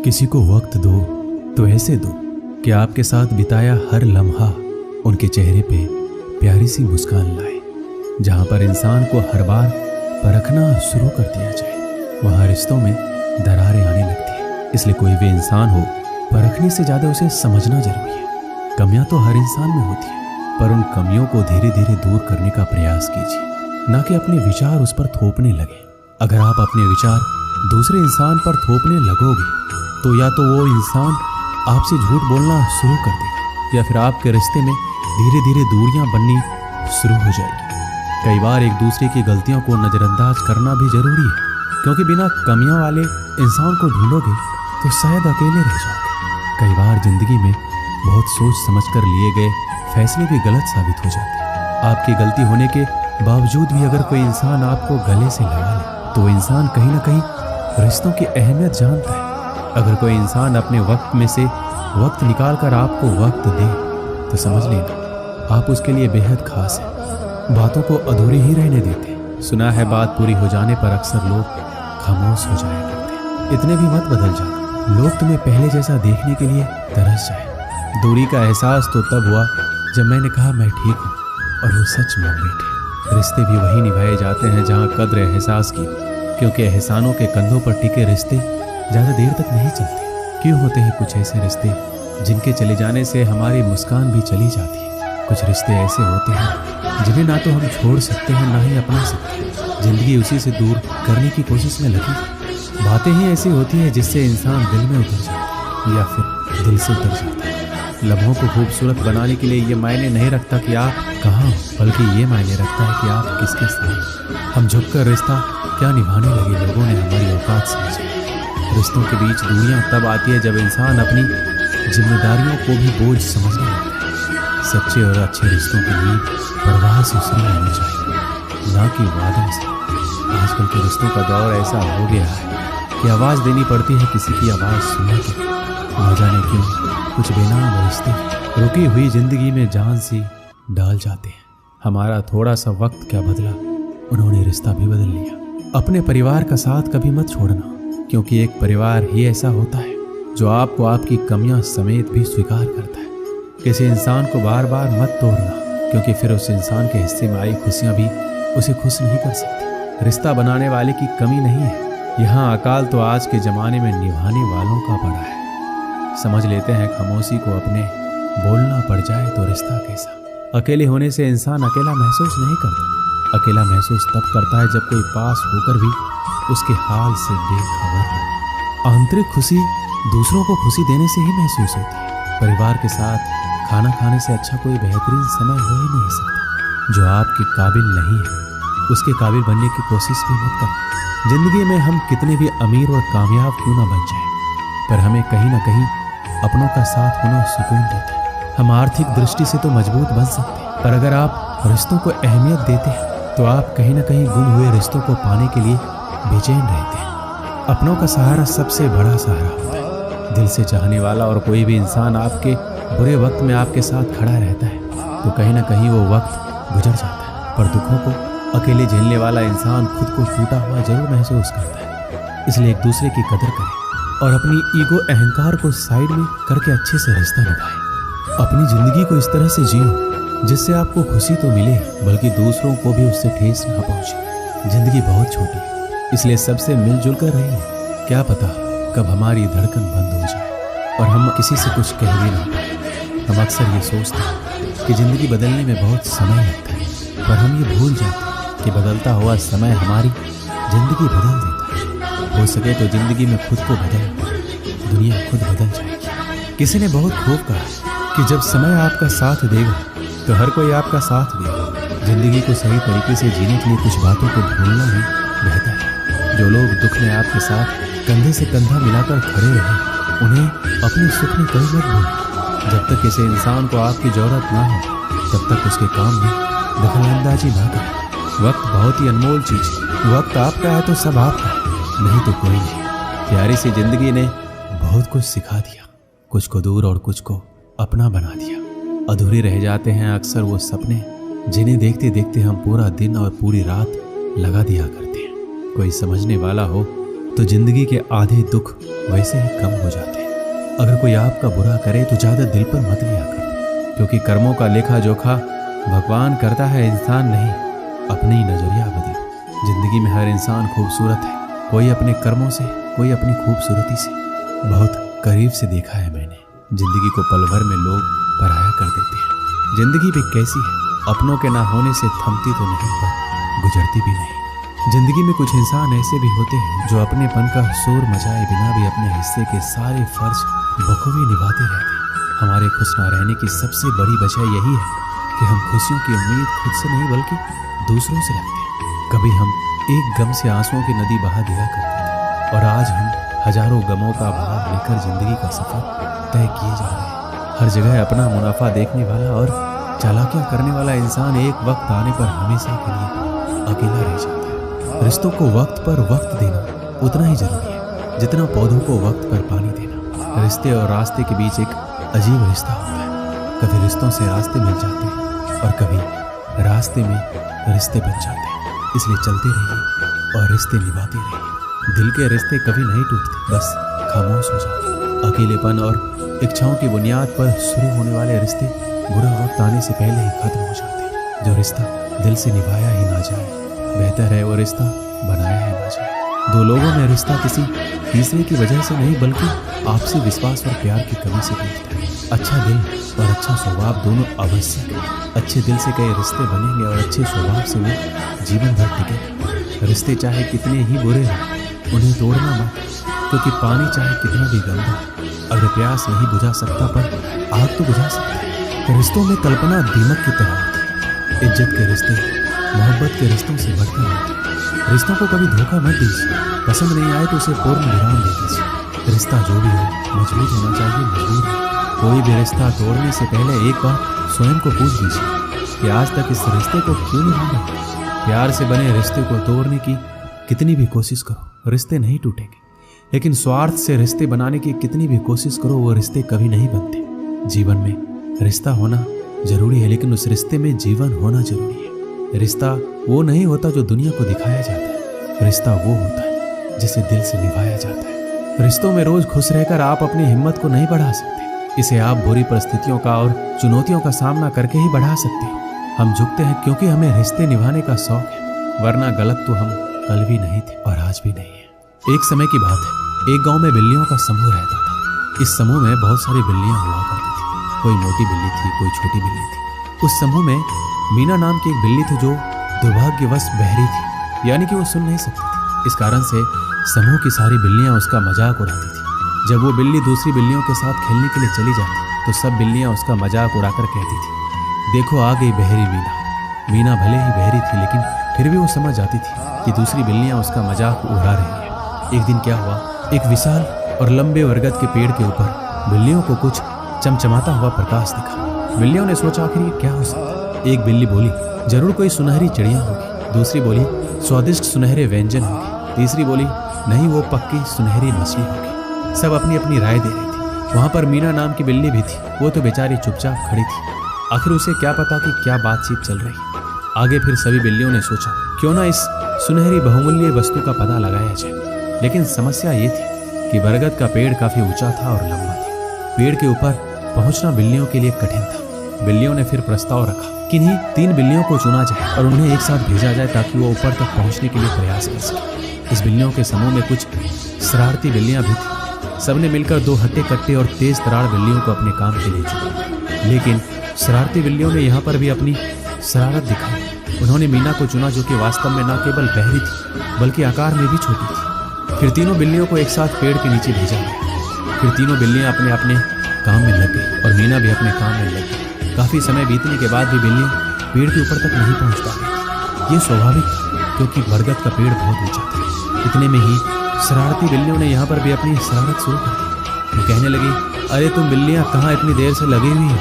किसी को वक्त दो तो ऐसे दो कि आपके साथ बिताया हर लम्हा उनके चेहरे पे प्यारी सी मुस्कान लाए। जहां पर इंसान को हर बार परखना शुरू कर दिया जाए, वहां रिश्तों में दरारें आने लगती है। इसलिए कोई भी इंसान हो, परखने से ज्यादा उसे समझना जरूरी है। कमियां तो हर इंसान में होती है, पर उन कमियों को धीरे धीरे दूर करने का प्रयास कीजिए, ना कि अपने विचार उस पर थोपने लगे। अगर आप अपने विचार दूसरे इंसान पर थोपने लगोगे तो या तो वो इंसान आपसे झूठ बोलना शुरू कर देगा, या फिर आपके रिश्ते में धीरे धीरे दूरियां बननी शुरू हो जाएगी। कई बार एक दूसरे की गलतियों को नजरअंदाज करना भी जरूरी है, क्योंकि बिना कमियों वाले इंसान को ढूंढोगे तो शायद अकेले रह जाओगे। कई बार जिंदगी में बहुत सोच समझकर लिए गए फैसले भी गलत साबित हो जाते हैं। आपकी गलती होने के बावजूद भी अगर कोई इंसान आपको गले से लगा ले तो वो इंसान कहीं ना कहीं रिश्तों की अहमियत जानता है। अगर कोई इंसान अपने वक्त में से वक्त निकाल कर आपको वक्त दे तो समझ लेना आप उसके लिए बेहद खास है। बातों को अधूरी ही रहने देते। सुना है बात पूरी हो जाने पर अक्सर लोग खामोश हो जाया करते। इतने भी मत बदल जाना, लोग तुम्हें पहले जैसा देखने के लिए तरस जाए। दूरी का एहसास तो तब हुआ जब मैंने कहा मैं ठीक हूँ और वो सच मान बैठे। रिश्ते भी वही निभाए जाते हैं जहाँ कद्र एहसास की, क्योंकि एहसानों के कंधों पर टिके रिश्ते ज़्यादा देर तक नहीं चलते। क्यों होते हैं कुछ ऐसे रिश्ते जिनके चले जाने से हमारी मुस्कान भी चली जाती है। कुछ रिश्ते ऐसे होते हैं जिन्हें ना तो हम छोड़ सकते हैं ना ही अपना सकते। जिंदगी उसी से दूर करने की कोशिश में लगी। बातें ही ऐसी होती हैं जिससे इंसान दिल में उतर जाता है या फिर दिल से उतर जाता है। लम्हों को खूबसूरत बनाने के लिए ये मायने नहीं रखता कि आप कहाँ हो, बल्कि ये मायने रखता है कि आप किसके साथ। हम झुककर रिश्ता क्या निभाने लगे, लोगों ने हमारी औकात समझी। रिश्तों के बीच दूरियां तब आती है जब इंसान अपनी जिम्मेदारियों को भी बोझ समझने लगता है। सच्चे और अच्छे रिश्तों के लिए परवाह से शुरू होनी चाहिए, ना कि वादों से। आजकल के रिश्तों का दौर ऐसा हो गया है कि आवाज़ देनी पड़ती है किसी की आवाज़ सुनने के। न जाने क्यों कुछ बेनाम रिश्ते रुकी हुई जिंदगी में जान सी डाल जाते हैं। हमारा थोड़ा सा वक्त क्या बदला, उन्होंने रिश्ता भी बदल लिया। अपने परिवार का साथ कभी मत छोड़ना, क्योंकि एक परिवार ही ऐसा होता है जो आपको आपकी कमियां समेत भी स्वीकार करता है। किसी इंसान को बार बार मत तोड़ना, क्योंकि फिर उस इंसान के हिस्से में आई खुशियां भी उसे खुश नहीं कर सकती। रिश्ता बनाने वाले की कमी नहीं है, यहाँ अकाल तो आज के ज़माने में निभाने वालों का पड़ा है। समझ लेते हैं खामोशी को अपने, बोलना पड़ जाए तो रिश्ता कैसा। अकेले होने से इंसान अकेला महसूस नहीं करता। अकेला महसूस तब करता है जब कोई पास होकर भी उसके हाल से बेखबर हो। आंतरिक खुशी दूसरों को खुशी देने से ही महसूस होती है। परिवार के साथ खाना खाने से अच्छा कोई बेहतरीन समय हो ही नहीं सकता। जो आपके काबिल नहीं है उसके काबिल बनने की कोशिश भी मत करो। जिंदगी में हम कितने भी अमीर और कामयाब क्यों ना बन जाए, पर हमें कहीं ना कहीं अपनों का साथ होना सुकून देता है। हम आर्थिक दृष्टि से तो मजबूत बन सकते हैं, पर अगर आप रिश्तों को अहमियत देते हैं तो आप कहीं ना कहीं गुम हुए रिश्तों को पाने के लिए बेचैन रहते हैं। अपनों का सहारा सबसे बड़ा सहारा होता है। दिल से चाहने वाला और कोई भी इंसान आपके बुरे वक्त में आपके साथ खड़ा रहता है तो कहीं ना कहीं वो वक्त गुजर जाता है, पर दुखों को अकेले झेलने वाला इंसान खुद को टूटा हुआ जरूर महसूस करता है। इसलिए एक दूसरे की कदर करें और अपनी ईगो अहंकार को साइड में करके अच्छे से रिश्ता निभाएं। अपनी जिंदगी को इस तरह से जियो जिससे आपको खुशी तो मिले, बल्कि दूसरों को भी उससे ठेस ना पहुंचे। जिंदगी बहुत छोटी है, इसलिए सबसे मिलजुल कर रहिए। क्या पता कब हमारी धड़कन बंद हो जाए और हम किसी से कुछ कह भी ना पाए। हम अक्सर ये सोचते हैं कि जिंदगी बदलने में बहुत समय लगता है, पर हम ये भूल जाते हैं कि बदलता हुआ समय हमारी जिंदगी बदल देता है। हो सके तो जिंदगी में खुद को बदल, दुनिया खुद बदल जाएगी। किसी ने बहुत खूब कहा कि जब समय आपका साथ देगा तो हर कोई आपका साथ देगा। जिंदगी को सही तरीके से जीने के लिए कुछ बातों को भूलना ही बेहतर है। जो लोग दुख में आपके साथ कंधे से कंधा मिलाकर खड़े रहे, उन्हें अपने सुख में कभी मत भूलें। जब तक किसी इंसान को आपकी जरूरत ना हो तब तक उसके काम में दखलंदाजी ना करें। वक्त बहुत ही अनमोल चीज है। वक्त आपका है तो सब आपका है, नहीं तो कोई नहीं। प्यारी सी जिंदगी ने बहुत कुछ सिखा दिया, कुछ को दूर और कुछ को अपना बना दिया। अधूरे रह जाते हैं अक्सर वो सपने जिन्हें देखते देखते हम पूरा दिन और पूरी रात लगा दिया करते हैं। कोई समझने वाला हो तो जिंदगी के आधे दुख वैसे ही कम हो जाते हैं। अगर कोई आपका बुरा करे तो ज़्यादा दिल पर मत लिया करो, क्योंकि कर्मों का लेखा जोखा भगवान करता है, इंसान नहीं। अपनी नजरिया बदलो। जिंदगी में हर इंसान खूबसूरत है, कोई अपने कर्मों से, कोई अपनी खूबसूरती से। बहुत करीब से देखा है मैंने, जिंदगी को पल भर में लोग पराया कर देते हैं। जिंदगी भी कैसी है, अपनों के ना होने से थमती तो नहीं पर गुजरती भी नहीं। जिंदगी में कुछ इंसान ऐसे भी होते हैं जो अपनेपन का शोर मचाए बिना भी अपने हिस्से के सारे फर्ज बखूबी निभाते रहते हैं। हमारे खुश ना रहने की सबसे बड़ी वजह यही है कि हम खुशियों की उम्मीद खुद से नहीं बल्कि दूसरों से रखते हैं। कभी हम एक गम से आंसुओं की नदी बहा दिया करते थे और आज हम हजारों गमों का भार लेकर जिंदगी का सफर तय किए जा रहे हैं। हर जगह अपना मुनाफा देखने वाला और चालाकियां करने वाला इंसान एक वक्त आने पर हमेशा के लिए अकेला रह जाता है। रिश्तों को वक्त पर वक्त देना उतना ही जरूरी है जितना पौधों को वक्त पर पानी देना। रिश्ते और रास्ते के बीच एक अजीब रिश्ता होता है। कभी रिश्तों से रास्ते मिल जाते हैं और कभी रास्ते में रिश्ते बन जाते हैं। इसलिए चलते रहिए और रिश्ते निभाते रहिए। दिल के रिश्ते कभी नहीं टूटते, बस खामोश हो जाते। अकेलेपन और इच्छाओं की बुनियाद पर शुरू होने वाले रिश्ते बुरा वक्त आने से पहले ही खत्म हो जाते। जो रिश्ता दिल से निभाया ही ना जाए, बेहतर है वो रिश्ता बनाया ही ना जाए। दो लोगों में रिश्ता किसी तीसरे की वजह से नहीं बल्कि आपसी विश्वास और प्यार की कमी से टूटता है। अच्छा दिल और अच्छा स्वभाव दोनों आवश्यक है। अच्छे दिल से कई रिश्ते बनेंगे और अच्छे स्वभाव से वो जीवन भर टिकेंगे। रिश्ते चाहे कितने ही बुरे हों, उन्हें तोड़ना मत, क्योंकि पानी चाहे कितना भी गंदा, अगर प्यास नहीं बुझा सकता पर आग तो बुझा सकता है। रिश्तों में कल्पना दीमक की तरह होती है। इज्जत के रिश्ते मोहब्बत के रिश्तों से बढ़कर होते हैं। रिश्तों को कभी धोखा मत दीजिए। पसंद नहीं आए तो उसे पूर्ण विराम दे दीजिए। रिश्ता जो भी हो मजबूत होना चाहिए, मजबूत हो। कोई भी रिश्ता तोड़ने से पहले एक बार स्वयं को पूछ लीजिए कि आज तक इस रिश्ते को क्यों निभाना। प्यार से बने रिश्ते को तोड़ने की कितनी भी कोशिश करो, रिश्ते नहीं टूटेंगे। लेकिन स्वार्थ से रिश्ते बनाने की कितनी भी कोशिश करो, वो रिश्ते कभी नहीं बनते। जीवन में रिश्ता होना जरूरी है, लेकिन उस रिश्ते में जीवन होना जरूरी है। रिश्ता वो नहीं होता जो दुनिया को दिखाया जाता है। रिश्ता वो होता है जिसे दिल से निभाया जाता है। रिश्तों में रोज खुश रहकर आप अपनी हिम्मत को नहीं बढ़ा सकते। इसे आप बुरी परिस्थितियों का और चुनौतियों का सामना करके ही बढ़ा सकते हो। हम झुकते हैं क्योंकि हमें रिश्ते निभाने का शौक है, वरना गलत तो हम कल भी नहीं थे और आज भी नहीं है। एक समय की बात है, एक गाँव में बिल्लियों का समूह रहता था। इस समूह में बहुत सारी बिल्लियां हुआ करती थी। कोई मोटी बिल्ली थी, कोई छोटी बिल्ली थी। उस समूह में मीना नाम की एक बिल्ली थी जो दुर्भाग्यवश बहरी थी, यानी कि वो सुन नहीं सकती थी। इस कारण से समूह की सारी बिल्लियां उसका मजाक उड़ाती थी। जब वो बिल्ली दूसरी बिल्लियों के साथ खेलने के लिए चली जाती तो सब बिल्लियां उसका मजाक उड़ाकर कहती थी, देखो आ गई बहरी मीना। मीना भले ही बहरी थी, लेकिन फिर भी वो समझ जाती थी कि दूसरी बिल्लियां उसका मजाक उड़ा रही है। एक दिन क्या हुआ, एक विशाल और लंबे बरगद के पेड़ के ऊपर बिल्लियों को कुछ चमचमाता हुआ प्रकाश दिखा। बिल्लियों ने सोचा आखिर ये क्या हो सकता है। एक बिल्ली बोली, जरूर कोई सुनहरी चिड़िया होगी। दूसरी बोली, स्वादिष्ट सुनहरे व्यंजन होंगे। तीसरी बोली, नहीं वो पक्की सुनहरी मछली होगी। सब अपनी अपनी राय दे रही थी। वहां पर मीना नाम की बिल्ली भी थी। वो तो बेचारी चुपचाप खड़ी थी। आखिर उसे क्या पता कि क्या बातचीत चल रही है। आगे फिर सभी बिल्लियों ने सोचा क्यों ना इस सुनहरी बहुमूल्य वस्तु का पता लगाया जाए। लेकिन समस्या ये थी कि बरगद का पेड़ काफी ऊंचा था और लंबा था। पेड़ के ऊपर पहुंचना बिल्लियों के लिए कठिन था। बिल्लियों ने फिर प्रस्ताव रखा कि इन्हीं 3 बिल्लियों को चुना जाए और उन्हें एक साथ भेजा जाए ताकि वो ऊपर तक पहुंचने के लिए प्रयास कर सके। इस बिल्लियों के समूह में कुछ शरारती बिल्लियां भी थी। सबने मिलकर 2 हट्टे कट्टे और तेज तरार बिल्लियों को अपने काम के लिए चुना। लेकिन शरारती बिल्लियों ने यहाँ पर भी अपनी शरारत दिखाई। उन्होंने मीना को चुना जो कि वास्तव में न केवल बहरी थी बल्कि आकार में भी छोटी थी। फिर तीनों बिल्लियों को एक साथ पेड़ के नीचे भेजा गया। फिर तीनों बिल्लियां अपने अपने काम में लग गई और मीना भी अपने काम में लग गई। काफी समय बीतने के बाद भी बिल्लियां पेड़ के ऊपर तक नहीं पहुंच पा रही थी। ये स्वाभाविक था क्योंकि बरगद का पेड़ बहुत ऊंचा था। इतने में ही शरारती बिल्लियों ने यहाँ पर भी अपनी शरारत शुरू कर दी। वो कहने लगी, अरे तुम बिल्लियां कहाँ इतनी देर से लगी हुई हो,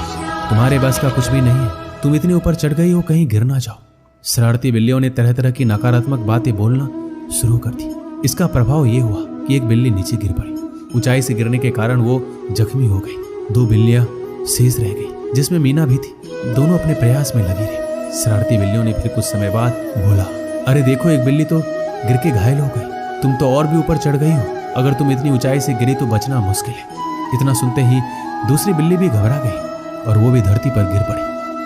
तुम्हारे बस का कुछ भी नहीं है। तुम इतने ऊपर चढ़ गई हो, कहीं गिर ना जाओ। शरारती बिल्लियों ने तरह तरह की नकारात्मक बातें बोलना शुरू कर दी। इसका प्रभाव ये हुआ कि एक बिल्ली नीचे गिर पड़ी। ऊंचाई से गिरने के कारण वो जख्मी हो गई। 2 बिल्लियां शेष रह गई जिसमें मीना भी थी। दोनों अपने प्रयास में लगी रही। शरारती बिल्लियों ने फिर कुछ समय बाद बोला, अरे देखो एक बिल्ली तो गिर के घायल हो गई, तुम तो और भी ऊपर चढ़ गई हो, अगर तुम इतनी ऊंचाई से गिरी तो बचना मुश्किल है। इतना सुनते ही दूसरी बिल्ली भी घबरा गई और वो भी धरती पर गिर पड़ी।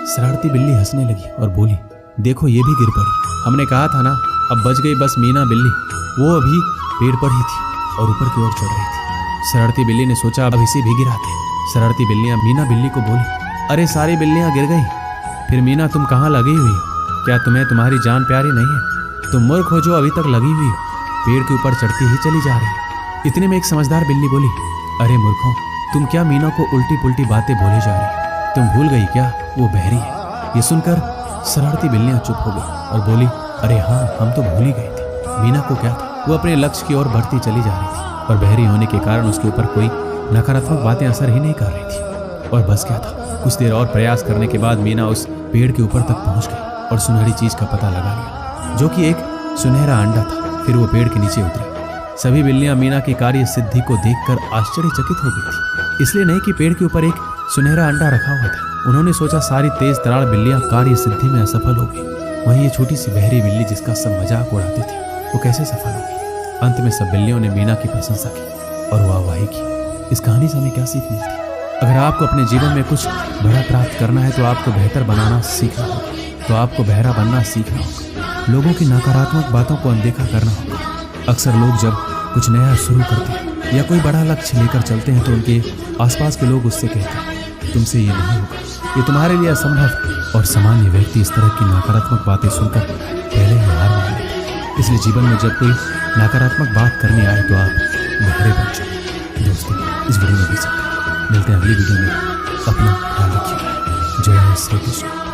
शरारती बिल्ली हंसने लगी और बोली, देखो ये भी गिर पड़ी। हमने कहा था ना, अब बच गई बस मीना बिल्ली। वो अभी पेड़ पर ही थी और ऊपर की ओर चढ़ रही थी। शरारती बिल्ली ने सोचा अब इसे भी गिराते। शरारती बिल्लियां मीना बिल्ली को बोली, अरे सारी बिल्लियां गिर गई, फिर मीना तुम कहाँ लगी हुई हो? क्या तुम्हें तुम्हारी जान प्यारी नहीं है? तुम मूर्ख हो जो अभी तक लगी हुई हो, पेड़ के ऊपर चढ़ती ही चली जा रही हो। इतने में एक समझदार बिल्ली बोली, अरे मूर्खों, तुम क्या मीना को उल्टी पुल्टी बातें बोले जा रही हो? तुम भूल गई क्या वो बहरी है? ये सुनकर शरारती बिल्लियां चुप हो गई और बोली, अरे हाँ, हम तो भूल ही गए थे। मीना को क्या था, वो अपने लक्ष्य की ओर बढ़ती चली जा रही थी और बहरी होने के कारण उसके ऊपर कोई नकारात्मक बातें असर ही नहीं कर रही थी। और बस क्या था, कुछ देर और प्रयास करने के बाद मीना उस पेड़ के ऊपर तक पहुंच गई और सुनहरी चीज का पता लगा लिया, जो कि एक सुनहरा अंडा था। फिर वो पेड़ के नीचे उतरी। सभी बिल्लियां मीना की कार्य सिद्धि को देखकर आश्चर्यचकित हो गई थी, इसलिए नहीं कि पेड़ के ऊपर एक सुनहरा अंडा रखा हुआ था। उन्होंने सोचा सारी तेज तरार बिल्लियां कार्य सिद्धि में असफल हो गई, वहीं ये छोटी सी बहरी बिल्ली जिसका सब मजाक उड़ाती थी वो कैसे सफल हो गई। अंत में सब बिल्लियों ने मीना की प्रशंसा की और वाहवाही की। इस कहानी से हमें क्या सीख मिलती है? अगर आपको अपने जीवन में कुछ बड़ा प्राप्त करना है तो आपको बेहतर बनाना सीखना होगा, तो आपको बहरा बनना सीखना होगा, लोगों की नकारात्मक बातों को अनदेखा करना होगा। अक्सर लोग जब कुछ नया शुरू करते हैं या कोई बड़ा लक्ष्य लेकर चलते हैं तो उनके आसपास के लोग उससे कहते हैं, तुमसे ये नहीं होगा, ये तुम्हारे लिए असंभव है। और सामान्य व्यक्ति इस तरह की नकारात्मक बातें सुनकर पहले ही हार मान लेता है। इसलिए जीवन में जब कोई नकारात्मक बात करने आए तो आप बहरे बन जाओ। दोस्तों, इस वीडियो में भी मिलते हैं अगली वीडियो में। अपना ख्याल रखिएगा। जय श्री कृष्ण।